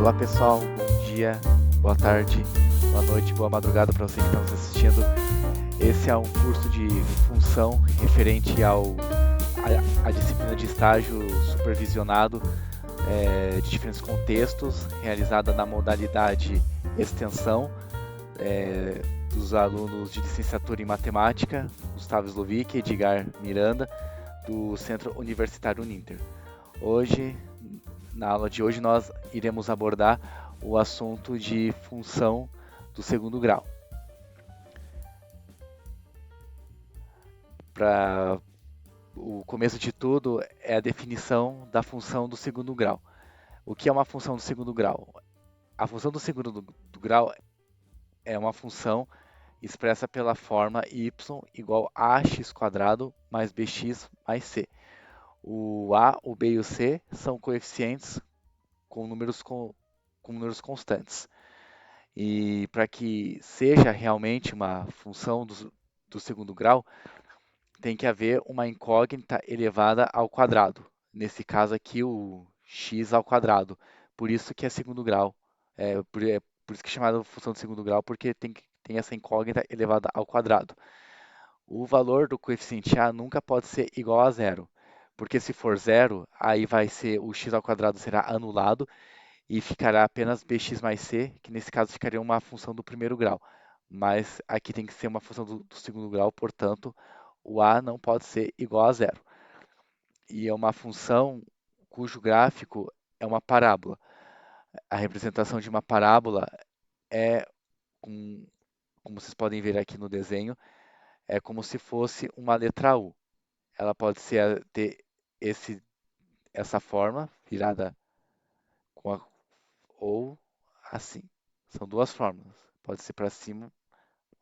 Olá pessoal, bom dia, boa tarde, boa noite, boa madrugada para você que está nos assistindo. Esse é um curso de função referente à disciplina de estágio supervisionado de diferentes contextos, realizada na modalidade extensão dos alunos de licenciatura em matemática, Gustavo Slovic e Edgar Miranda, do Centro Universitário Uninter. Hoje, na aula de hoje, nós iremos abordar o assunto de função do segundo grau. Para o começo de tudo é a definição da função do segundo grau. O que é uma função do segundo grau? A função do segundo do grau é uma função expressa pela forma y igual a x² mais bx mais c. O a, o b e o c são coeficientes com números constantes. E para que seja realmente uma função do segundo grau, tem que haver uma incógnita elevada ao quadrado. Nesse caso aqui, o x ao quadrado. Por isso que é segundo grau. Por isso que é chamada função de segundo grau, porque tem essa incógnita elevada ao quadrado. O valor do coeficiente a nunca pode ser igual a zero, porque se for zero, aí vai ser o x ao quadrado será anulado e ficará apenas bx mais c, que nesse caso ficaria uma função do primeiro grau. Mas aqui tem que ser uma função do segundo grau, portanto, o a não pode ser igual a zero. E é uma função cujo gráfico é uma parábola. A representação de uma parábola é, como vocês podem ver aqui no desenho, é como se fosse uma letra U. Ela pode ter essa forma, virada com a, ou assim. São duas formas. Pode ser para cima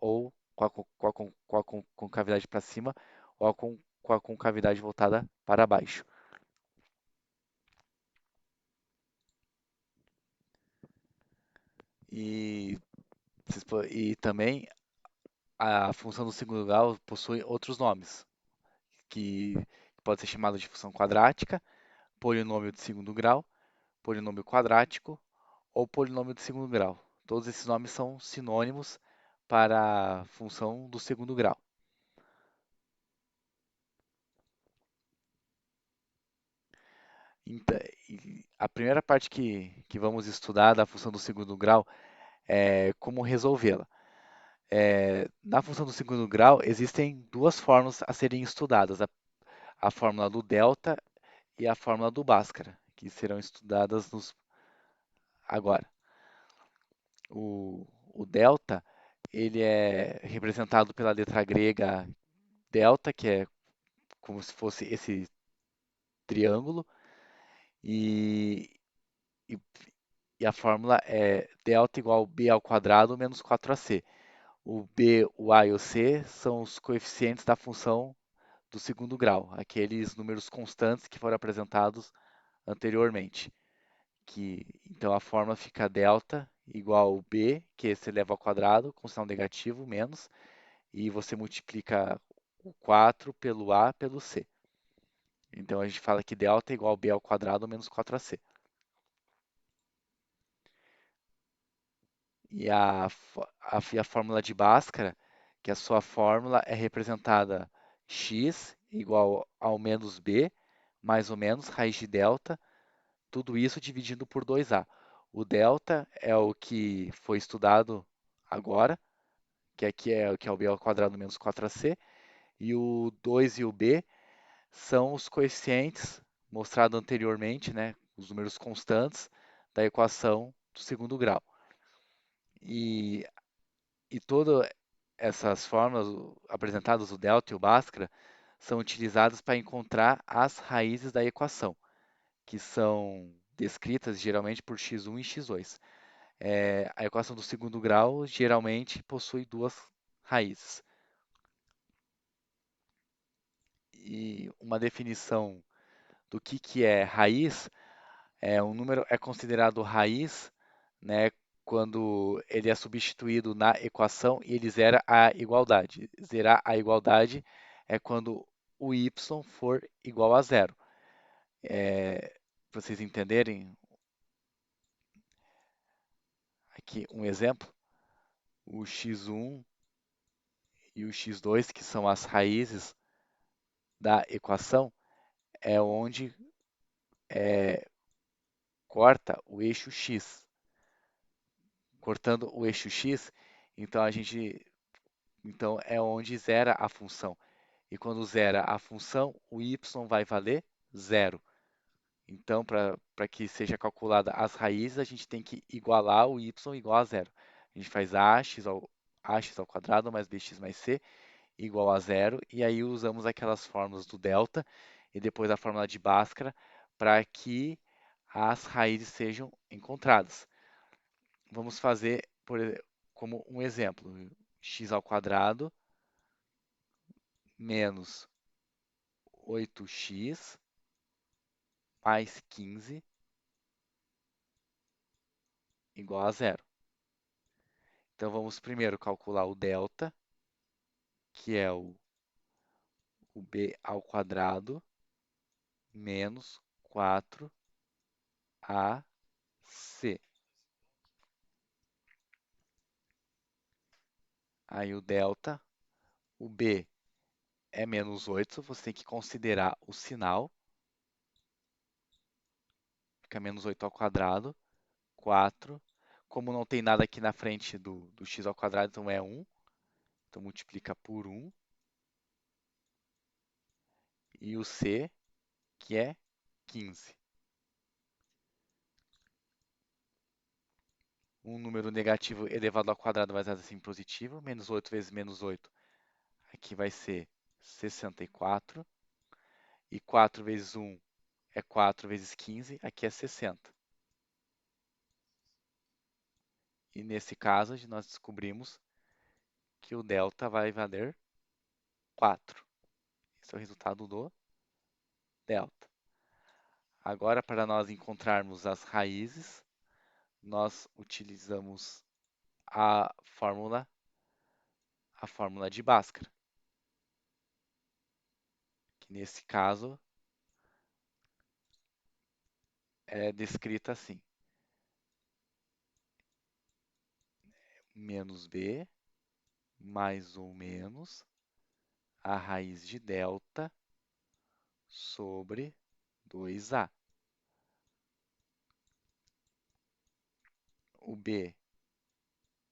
ou com a concavidade para cima ou com a concavidade voltada para baixo. E, e também a função do segundo grau possui outros nomes, que pode ser chamada de função quadrática, polinômio de segundo grau, polinômio quadrático ou polinômio de segundo grau. Todos esses nomes são sinônimos para a função do segundo grau. Então, a primeira parte que vamos estudar da função do segundo grau é como resolvê-la. Na função do segundo grau, existem duas fórmulas a serem estudadas, a fórmula do delta e a fórmula do Bhaskara, que serão estudadas agora. O delta, ele é representado pela letra grega delta, que é como se fosse esse triângulo, e, e, e a fórmula é delta igual b ao quadrado menos 4ac. O b, o a e o c são os coeficientes da função do segundo grau, aqueles números constantes que foram apresentados anteriormente. Então a fórmula fica delta igual ao b, que é se eleva ao quadrado, com sinal negativo, menos, e você multiplica o 4 pelo a pelo c. Então a gente fala que delta é igual a b ao quadrado menos 4ac. E a fórmula de Bhaskara, que a sua fórmula é representada x igual ao menos b, mais ou menos, raiz de delta, tudo isso dividido por 2a. O delta é o que foi estudado agora, que aqui é o b ao quadrado menos 4ac, e o 2 e o b são os coeficientes mostrados anteriormente, né, os números constantes da equação do segundo grau. E, e todas essas fórmulas apresentadas, o delta e o Bhaskara, são utilizadas para encontrar as raízes da equação, que são descritas geralmente por x1 e x2. A equação do segundo grau geralmente possui duas raízes. E uma definição do que é raiz, um número é considerado raiz, né, quando ele é substituído na equação e ele zera a igualdade. Zerar a igualdade é quando o y for igual a zero. Para vocês entenderem, aqui um exemplo, o x1 e o x2, que são as raízes da equação, é onde corta o eixo x. Cortando o eixo x, então então é onde zera a função. E quando zera a função, o y vai valer zero. Então, para que seja calculada as raízes, a gente tem que igualar o y igual a zero. A gente faz ax ao quadrado mais bx mais c igual a zero, e aí usamos aquelas fórmulas do delta e depois a fórmula de Bhaskara para que as raízes sejam encontradas. Vamos fazer como um exemplo, x ao quadrado menos 8x mais 15 igual a zero. Então vamos primeiro calcular o delta, que é o b ao quadrado menos 4ac. Aí o delta, o b é menos 8, você tem que considerar o sinal, fica menos 8 ao quadrado, 4. Como não tem nada aqui na frente do x ao quadrado, então é 1. Então multiplica por 1. E o c, que é 15. Um número negativo elevado ao quadrado vai ser assim positivo. Menos 8 vezes menos 8, aqui vai ser 64. E 4 vezes 1 é 4 vezes 15, aqui é 60. E nesse caso, nós descobrimos que o delta vai valer 4. Esse é o resultado do delta. Agora, para nós encontrarmos as raízes, nós utilizamos a fórmula de Bhaskara, que nesse caso é descrita assim: menos b mais ou menos a raiz de delta sobre 2a. O b,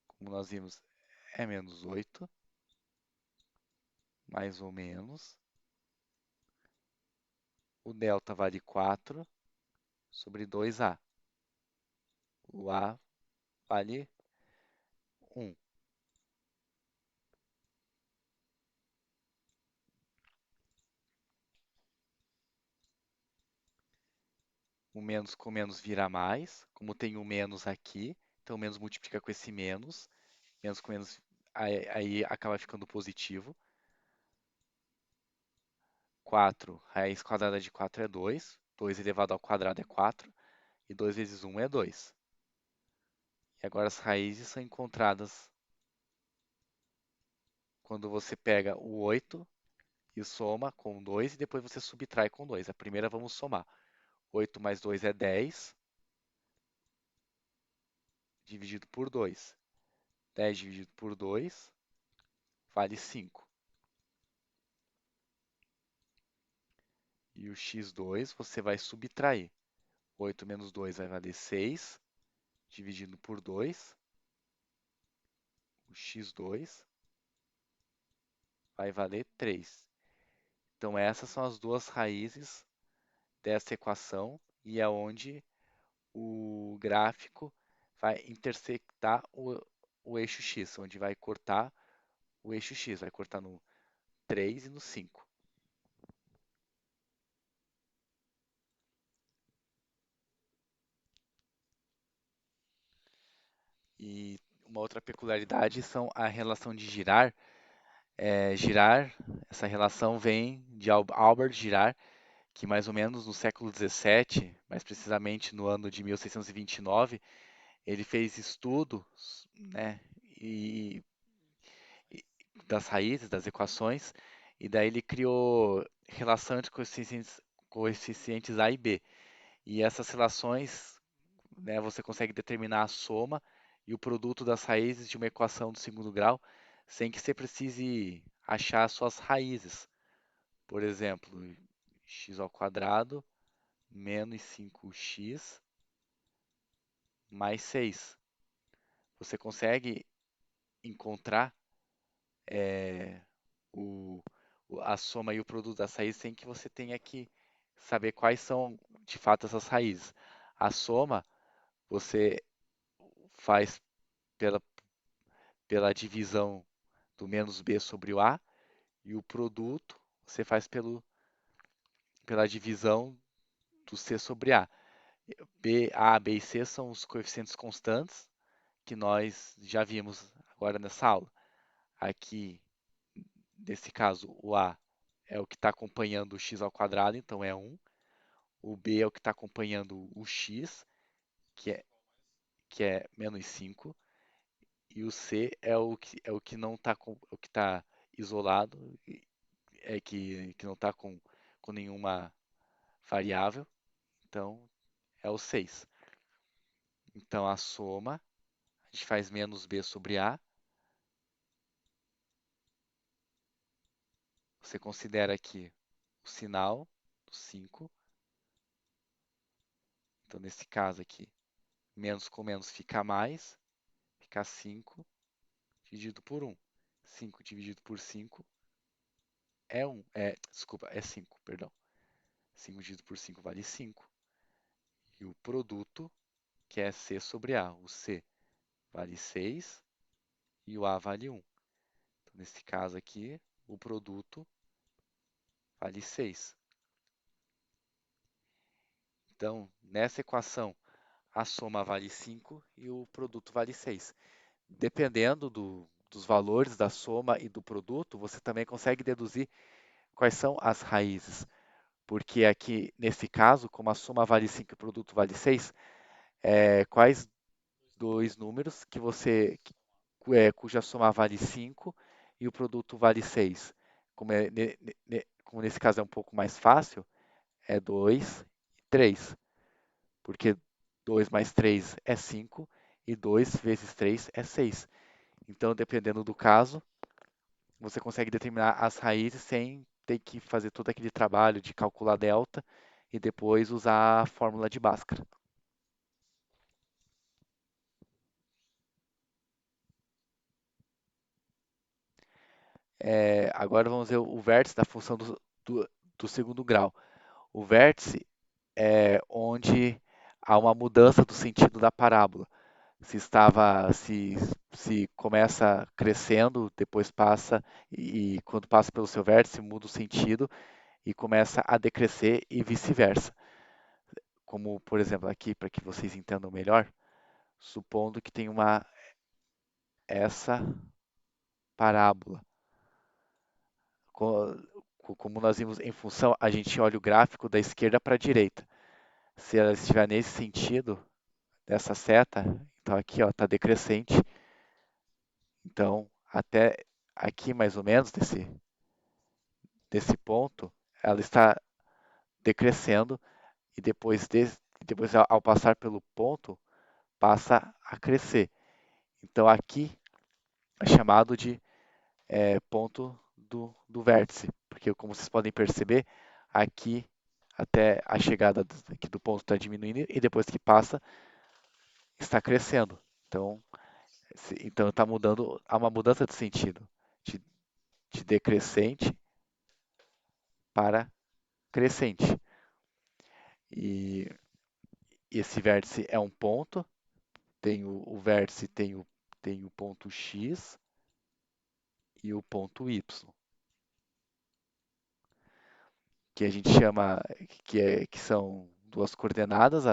como nós vimos, é menos 8, mais ou menos. O delta vale 4 sobre 2a. O a vale 1. O menos com menos vira mais. Como tem o menos aqui, então o menos multiplica com esse menos. Menos com menos, aí acaba ficando positivo. 4, raiz quadrada de 4 é 2. 2 elevado ao quadrado é 4. E 2 vezes 1 é 2. E agora as raízes são encontradas quando você pega o 8 e soma com 2 e depois você subtrai com 2. A primeira vamos somar. 8 mais 2 é 10, dividido por 2. 10 dividido por 2 vale 5. E o x2 você vai subtrair. 8 menos 2 vai valer 6, dividido por 2. O x2 vai valer 3. Então essas são as duas raízes dessa equação e é onde o gráfico vai intersectar o eixo x, onde vai cortar o eixo x, vai cortar no 3 e no 5. E uma outra peculiaridade são a relação de Girard. Girard, essa relação vem de Albert Girard, que mais ou menos no século XVII, mais precisamente no ano de 1629, ele fez estudos, né, e- das raízes, das equações, e daí ele criou relação entre coeficientes A e B. E essas relações, né, você consegue determinar a soma e o produto das raízes de uma equação do segundo grau, sem que você precise achar as suas raízes. Por exemplo, x ao quadrado menos 5x mais 6. Você consegue encontrar é, o, a soma e o produto das raízes sem que você tenha que saber quais são de fato essas raízes. A soma você faz pela, pela divisão do menos b sobre o a, e o produto você faz pela divisão do c sobre a. A, b e c são os coeficientes constantes que nós já vimos agora nessa aula. Aqui, nesse caso, o a é o que está acompanhando o x ao quadrado, então é 1. O b é o que está acompanhando o x, que é, que é menos 5. E o c é o que não está o que está isolado, que não está com nenhuma variável, então é o 6. Então a soma, a gente faz menos b sobre a, você considera aqui o sinal do 5, então nesse caso aqui, menos com menos fica mais, fica 5 dividido por 1. 5 dividido por 5 é 1, desculpa, é 5, perdão. 5 dividido por 5 vale 5. E o produto, que é C sobre A, o C vale 6 e o A vale 1. Então, nesse caso aqui, o produto vale 6. Então, nessa equação, a soma vale 5 e o produto vale 6. Dependendo dos valores da soma e do produto, você também consegue deduzir quais são as raízes. Porque aqui, nesse caso, como a soma vale 5 e o produto vale 6, quais dois números cuja soma vale 5 e o produto vale 6? Como nesse caso é um pouco mais fácil, é 2 e 3, porque 2 mais 3 é 5 e 2 vezes 3 é 6. Então, dependendo do caso, você consegue determinar as raízes sem ter que fazer todo aquele trabalho de calcular delta e depois usar a fórmula de Bhaskara. Agora vamos ver o vértice da função do segundo grau. O vértice é onde há uma mudança do sentido da parábola. Se começa crescendo, depois passa e quando passa pelo seu vértice muda o sentido e começa a decrescer e vice-versa. Como, por exemplo, aqui para que vocês entendam melhor, supondo que tem essa parábola. Como nós vimos em função, a gente olha o gráfico da esquerda para a direita. Se ela estiver nesse sentido, dessa seta, então aqui está decrescente. Então, até aqui mais ou menos, desse ponto, ela está decrescendo e depois ao passar pelo ponto, passa a crescer. Então, aqui é chamado de ponto do vértice, porque como vocês podem perceber, aqui até a chegada aqui do ponto está diminuindo e depois que passa, está crescendo. Então está mudando, há uma mudança de sentido, de, de decrescente para crescente. E esse vértice é um ponto, o vértice tem o ponto X e o ponto Y, que a gente chama, que são duas coordenadas,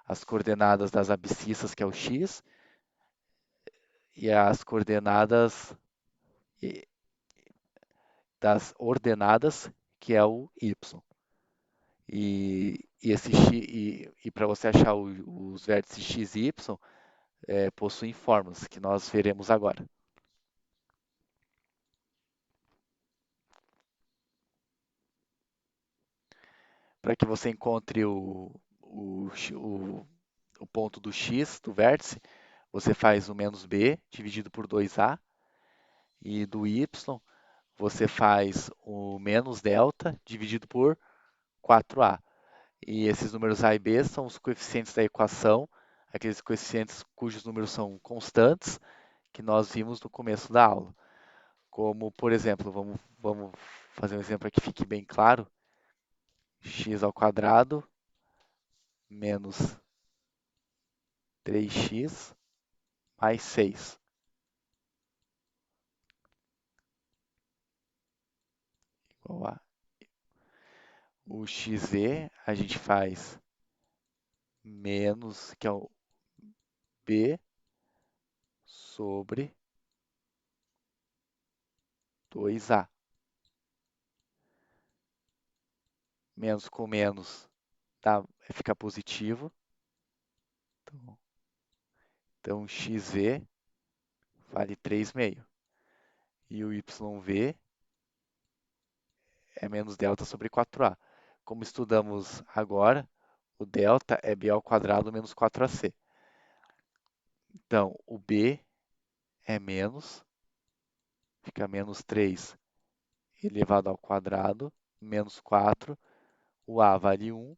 as coordenadas das abscissas, que é o X, e as coordenadas e- das ordenadas, que é o Y. E para você achar os vértices x e y, possuem fórmulas que nós veremos agora. Para que você encontre o ponto do x, do vértice, você faz o menos b dividido por 2a, e do y você faz o menos delta dividido por 4a. E esses números a e b são os coeficientes da equação, aqueles coeficientes cujos números são constantes, que nós vimos no começo da aula. Como, por exemplo, vamos fazer um exemplo aqui que fique bem claro. X ao quadrado menos 3x mais 6 igual a... O xz a gente faz menos, que é o b sobre 2a. Menos com menos dá, fica positivo. Então xv vale 3,5. E o yv é menos delta sobre 4a. Como estudamos agora, o delta é b ao quadrado menos 4ac. Então, o b é menos, fica menos 3 elevado ao quadrado, menos 4. O a vale 1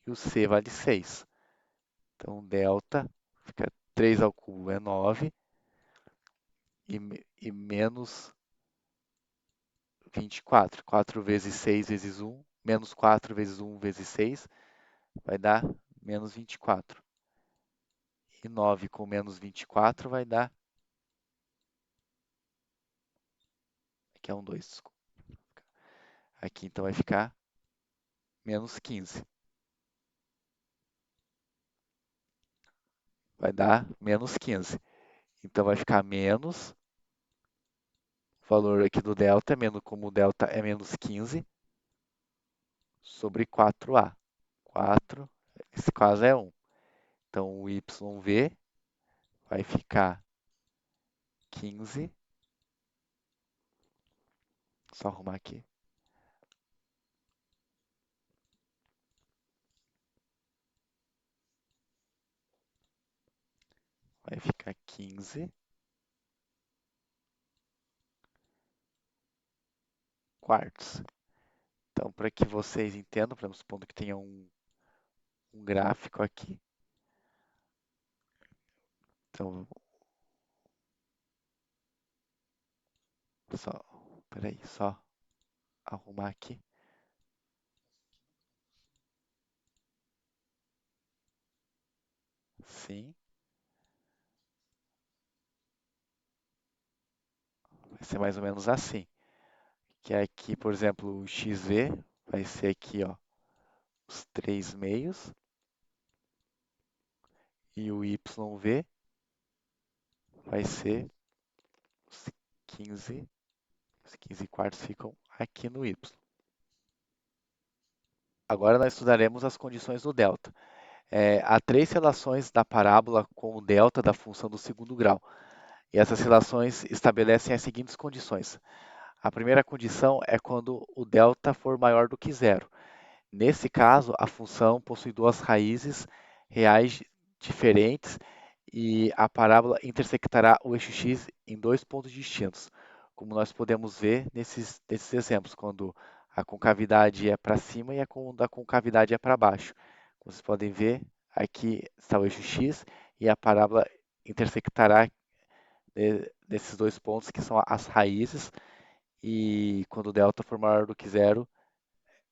e o c vale 6. Então, delta fica 3 ao cubo é 9 e menos 24. 4 vezes 6 vezes 1, menos 4 vezes 1 vezes 6, vai dar menos 24. E 9 com menos 24 vai dar... Aqui é um 2, desculpa. Aqui então vai ficar menos 15. Vai dar menos 15. Então vai ficar menos, o valor aqui do delta, menos como o delta é menos 15, sobre 4a. 4, esse caso é 1. Então o yv vai ficar 15, só arrumar aqui, vai ficar 15 quartos. Então, para que vocês entendam, para supondo que tenha um gráfico aqui. Então, só, peraí, só arrumar aqui. Sim, vai ser mais ou menos assim. Que é aqui, por exemplo, o xv vai ser aqui, ó, os 3 meios. E o yv vai ser os 15, os 15 quartos ficam aqui no y. Agora nós estudaremos as condições do delta. Há três relações da parábola com o delta da função do segundo grau. E essas relações estabelecem as seguintes condições. A primeira condição é quando o delta for maior do que zero. Nesse caso, a função possui duas raízes reais diferentes e a parábola intersectará o eixo x em dois pontos distintos, como nós podemos ver nesses exemplos, quando a concavidade é para cima e quando a concavidade é para baixo. Como vocês podem ver, aqui está o eixo x e a parábola intersectará nesses dois pontos que são as raízes, e quando o delta for maior do que zero,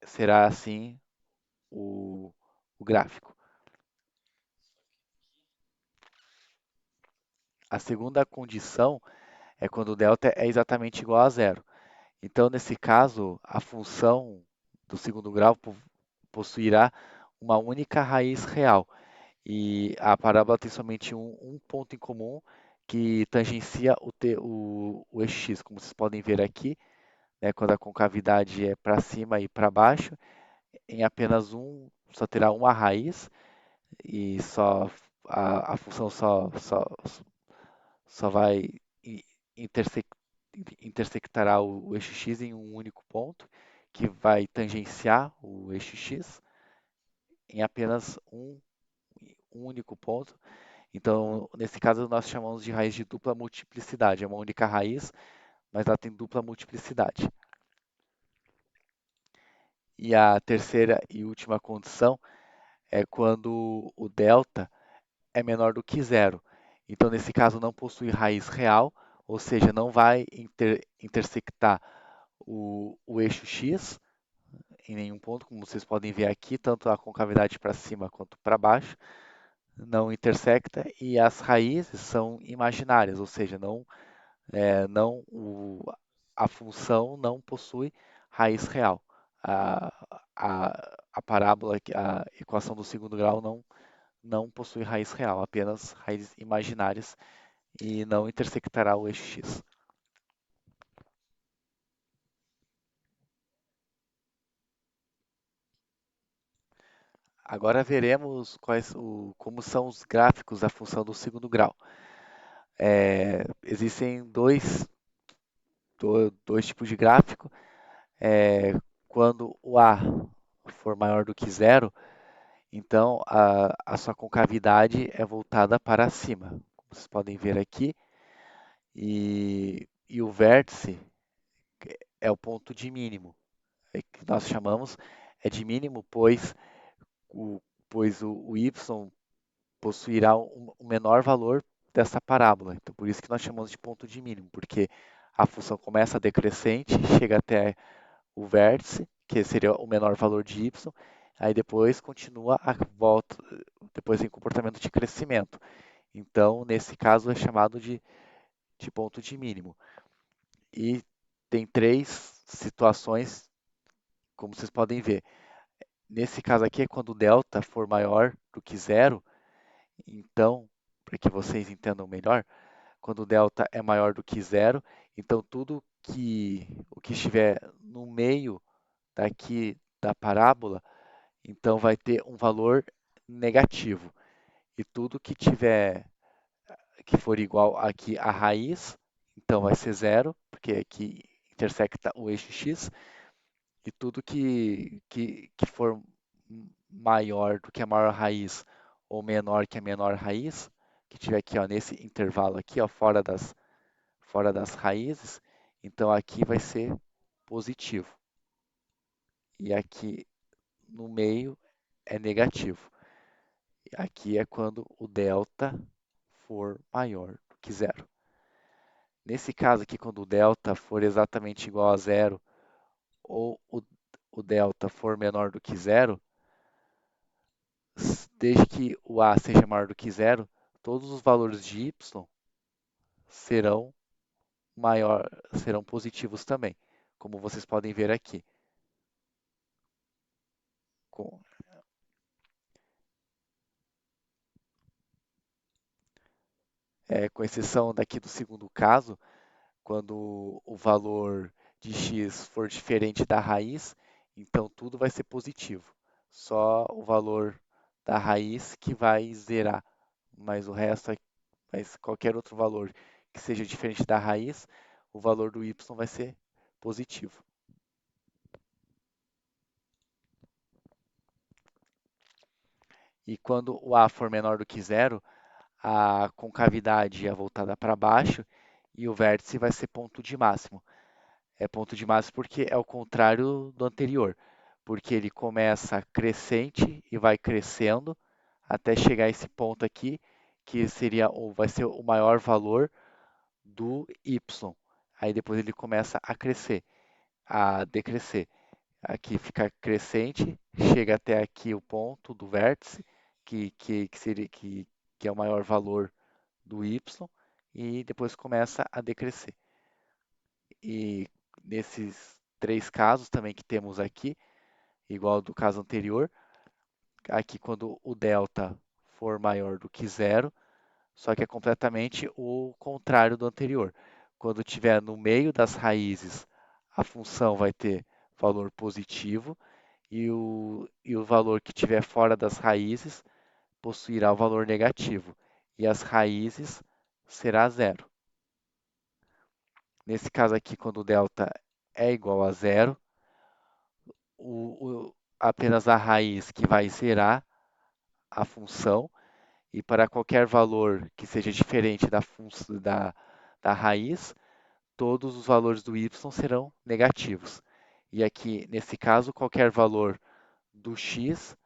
será assim o, o gráfico. A segunda condição é quando o delta é exatamente igual a zero. Então, nesse caso, a função do segundo grau possuirá uma única raiz real. E a parábola tem somente um ponto em comum que tangencia o eixo x, como vocês podem ver aqui, né, quando a concavidade é para cima e para baixo, em apenas só terá uma raiz e a função só vai intersec, intersectará o eixo x em um único ponto, que vai tangenciar o eixo x em apenas um único ponto. Então, nesse caso, nós chamamos de raiz de dupla multiplicidade. É uma única raiz, mas ela tem dupla multiplicidade. E a terceira e última condição é quando o delta é menor do que zero. Então, nesse caso, não possui raiz real, ou seja, não vai intersectar o eixo x em nenhum ponto, como vocês podem ver aqui, tanto a concavidade para cima quanto para baixo, não intersecta, e as raízes são imaginárias, ou seja, a função não possui raiz real. A parábola, a equação do segundo grau não possui raiz real, apenas raízes imaginárias e não intersectará o eixo x. Agora veremos como são os gráficos da função do segundo grau. Existem dois tipos de gráfico. Quando o A for maior do que zero, então a sua concavidade é voltada para cima, como vocês podem ver aqui, e o vértice é o ponto de mínimo, que nós chamamos de mínimo, o, pois o y possuirá um menor valor dessa parábola. Então, por isso que nós chamamos de ponto de mínimo, porque a função começa decrescente, chega até o vértice, que seria o menor valor de y, aí depois continua a volta, depois em comportamento de crescimento. Então, nesse caso, é chamado de ponto de mínimo. E tem três situações, como vocês podem ver. Nesse caso aqui é quando o delta for maior do que zero, então, para que vocês entendam melhor, quando o delta é maior do que zero, então o que estiver no meio daqui da parábola, então vai ter um valor negativo. E tudo que for igual aqui à raiz, então vai ser zero, porque aqui intersecta o eixo x, e tudo que for maior do que a maior raiz ou menor que a menor raiz, que tiver aqui ó, nesse intervalo aqui, ó, fora das raízes, então aqui vai ser positivo. E aqui no meio é negativo. Aqui é quando o delta for maior do que zero. Nesse caso aqui, quando o delta for exatamente igual a zero, ou o delta for menor do que zero, desde que o a seja maior do que zero, todos os valores de y serão serão positivos também, como vocês podem ver aqui. Com, com exceção daqui do segundo caso, quando o valor de x for diferente da raiz, então tudo vai ser positivo. Só o valor da raiz que vai zerar, mas o resto, mas qualquer outro valor que seja diferente da raiz, o valor do y vai ser positivo. E quando o a for menor do que zero, a concavidade é voltada para baixo e o vértice vai ser ponto de máximo. É ponto de máximo porque é o contrário do anterior, porque ele começa crescente e vai crescendo até chegar a esse ponto aqui, que seria ou vai ser o maior valor do y. Aí depois ele começa a crescer, a decrescer. Aqui fica crescente, chega até aqui o ponto do vértice, que é o maior valor do y, e depois começa a decrescer. E nesses três casos também que temos aqui, igual do caso anterior, aqui quando o delta for maior do que zero, só que é completamente o contrário do anterior. Quando estiver no meio das raízes, a função vai ter valor positivo e o valor que estiver fora das raízes possuirá o valor negativo e as raízes será zero. Nesse caso aqui, quando o delta é igual a zero, apenas a raiz que vai zerar a função e para qualquer valor que seja diferente da raiz, todos os valores do y serão negativos. E aqui, nesse caso, qualquer valor do x,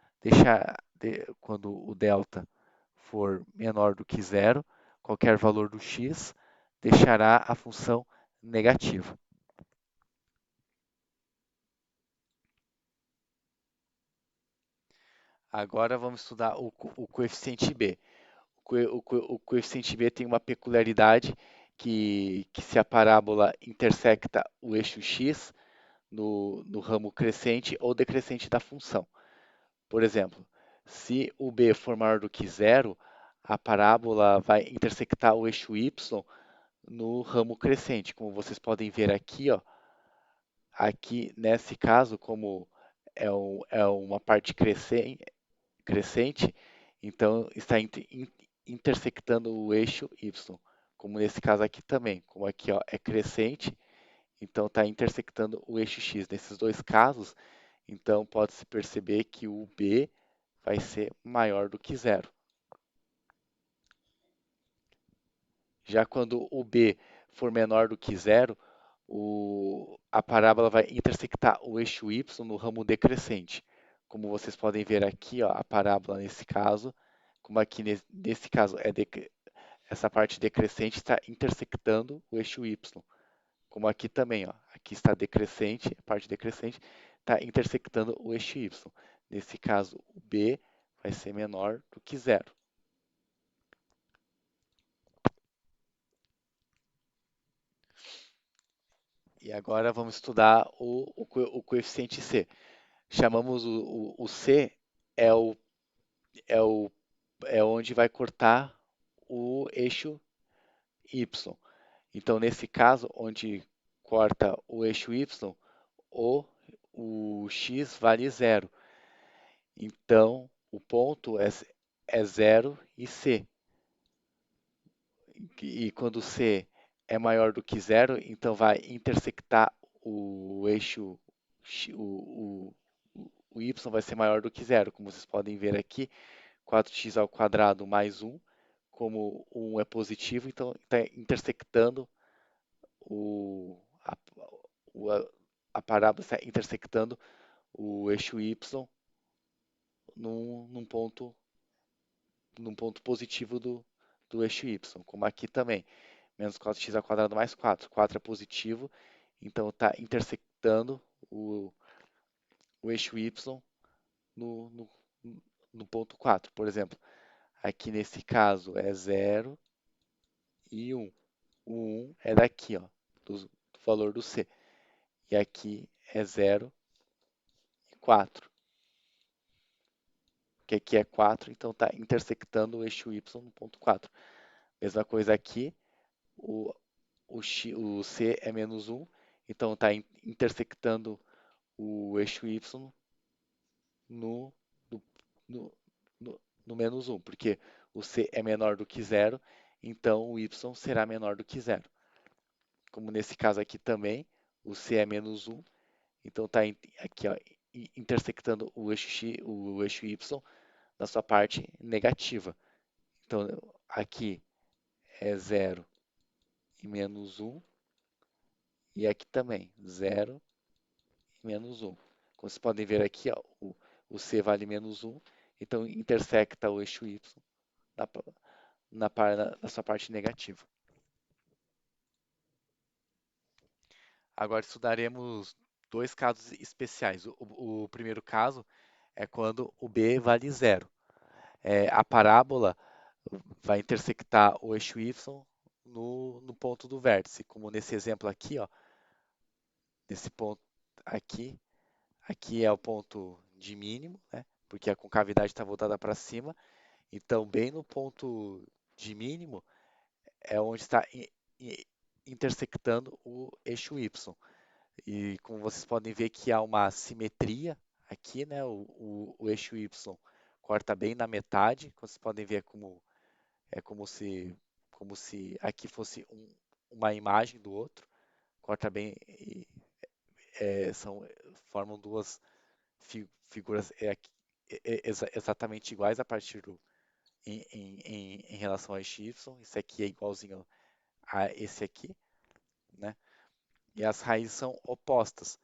quando o delta for menor do que zero, qualquer valor do x deixará a função negativa. Agora vamos estudar o coeficiente b. O coeficiente b tem uma peculiaridade que se a parábola intersecta o eixo x no ramo crescente ou decrescente da função. Por exemplo, se o b for maior do que zero, a parábola vai intersectar o eixo y no ramo crescente. Como vocês podem ver aqui, ó, aqui nesse caso, como é uma parte crescente, então está intersectando o eixo y, como nesse caso aqui também, como aqui ó, é crescente, então está intersectando o eixo x. Nesses dois casos, então pode-se perceber que o b vai ser maior do que zero. Já quando o b for menor do que zero, a parábola vai intersectar o eixo y no ramo decrescente. Como vocês podem ver aqui, ó, a parábola nesse caso, como aqui nesse caso essa parte decrescente está intersectando o eixo y. Como aqui também, ó, aqui está decrescente, a parte decrescente está intersectando o eixo y. Nesse caso, o b vai ser menor do que zero. E agora vamos estudar o coeficiente c. Chamamos o c é o, é o é onde vai cortar o eixo y. Então, nesse caso, onde corta o eixo y, o, o x vale zero. Então, o ponto é zero e c. E quando c é maior do que zero, então vai intersectar o eixo, o y vai ser maior do que zero. Como vocês podem ver aqui, 4x ao quadrado mais 1, como 1 é positivo, então está intersectando o, a, a parábola está intersectando o eixo y num, num, ponto, num ponto positivo do eixo y, como aqui também. Menos 4x ao quadrado mais 4. 4 é positivo, então está intersectando o eixo y no, no, no ponto 4. Por exemplo, aqui nesse caso é 0 e 1. O 1 é daqui, ó, do valor do C. E aqui é 0 e 4. Que aqui é 4, então está intersectando o eixo y no ponto 4. Mesma coisa aqui, o, o C é menos 1, então está intersectando o eixo y no, no, no, no menos 1, porque o C é menor do que zero, então o y será menor do que zero. Como nesse caso aqui também, o C é menos 1, então está aqui ó, intersectando o eixo y na sua parte negativa. Então aqui é 0 e menos 1, e aqui também 0 e menos 1. Como vocês podem ver aqui, ó, o C vale menos 1, então intersecta o eixo y na, na sua parte negativa. Agora estudaremos dois casos especiais. O primeiro caso é quando o b vale zero. A parábola vai intersectar o eixo y no ponto do vértice, como nesse exemplo aqui, ó, nesse ponto aqui, aqui é o ponto de mínimo, né, porque a concavidade está voltada para cima, então bem no ponto de mínimo é onde está intersectando o eixo y. E como vocês podem ver que há uma simetria aqui, né? O eixo Y corta bem na metade. Como vocês podem ver é como se aqui fosse uma imagem do outro. Corta bem e formam duas figuras exatamente iguais a partir em relação a esse y, esse aqui é igualzinho a esse aqui, né? E as raízes são opostas,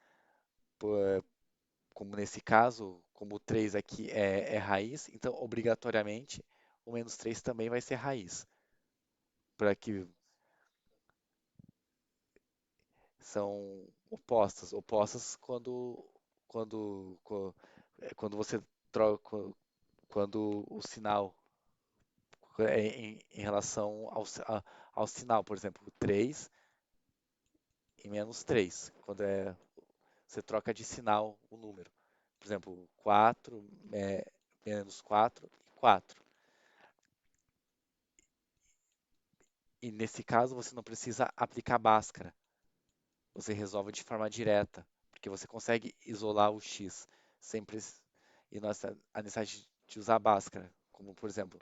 como nesse caso, como o 3 aqui é raiz, então obrigatoriamente o menos 3 também vai ser raiz, para que são opostas, opostas quando você troca, quando o sinal é em relação ao sinal, por exemplo, 3 e menos 3 quando você troca de sinal o número. Por exemplo, 4 menos 4 e 4. E nesse caso você não precisa aplicar Bhaskara, você resolve de forma direta, porque você consegue isolar o x sem e nossa, a necessidade de usar Bhaskara, como por exemplo,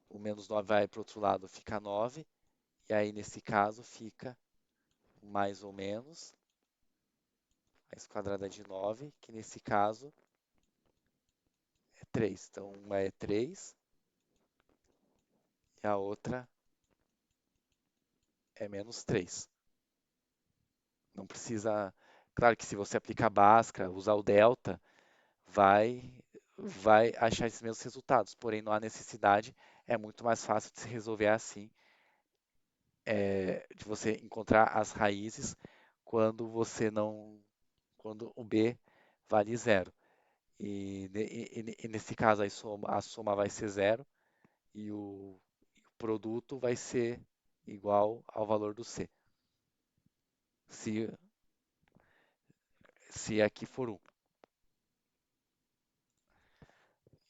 o menos 9 vai para o outro lado, fica 9, e aí nesse caso fica mais ou menos raiz quadrada de 9, que nesse caso é 3. Então uma é 3 e a outra é menos 3. Não precisa. Claro que se você aplicar Bhaskara, usar o delta, vai vai achar esses mesmos resultados, porém não há necessidade, é muito mais fácil de se resolver assim, de você encontrar as raízes quando você não, quando o b vale zero. E nesse caso a soma vai ser zero e o produto vai ser igual ao valor do c, se, se aqui for 1.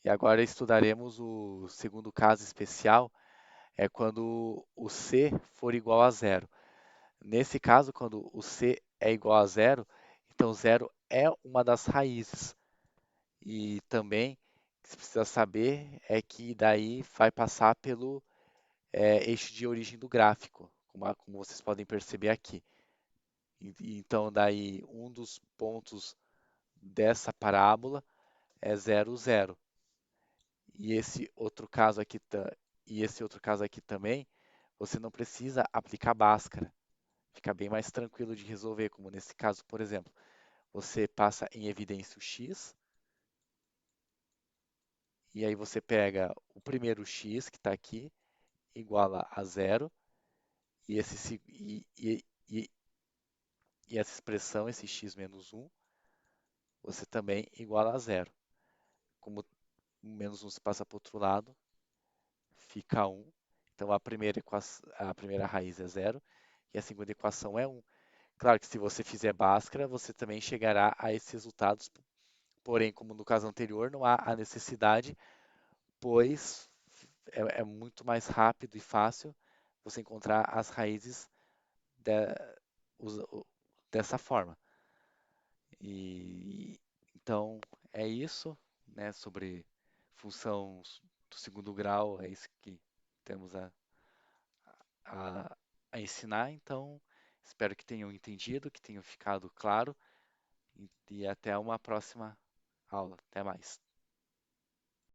E agora estudaremos o segundo caso especial, é quando o c for igual a zero. Nesse caso, quando o c é igual a zero, então zero é uma das raízes. E também, o que você precisa saber é que daí vai passar pelo eixo de origem do gráfico, como vocês podem perceber aqui. Então, daí, um dos pontos dessa parábola é 0, 0. E esse outro caso aqui, e esse outro caso aqui também, você não precisa aplicar Bhaskara. Fica bem mais tranquilo de resolver, como nesse caso, por exemplo. Você passa em evidência o x, e aí você pega o primeiro x que está aqui, iguala a zero, e, e essa expressão, esse x menos 1, você também iguala a zero. Como o menos 1 se passa para o outro lado, fica 1. Então a primeira raiz é zero, e a segunda equação é 1. Claro que se você fizer Bhaskara, você também chegará a esses resultados, porém, como no caso anterior, não há a necessidade, pois é muito mais rápido e fácil você encontrar as raízes de- dessa forma. E então é isso, né, sobre função do segundo grau, é isso que temos a, a ensinar. Então, espero que tenham entendido, que tenham ficado claro e até uma próxima aula. Até mais.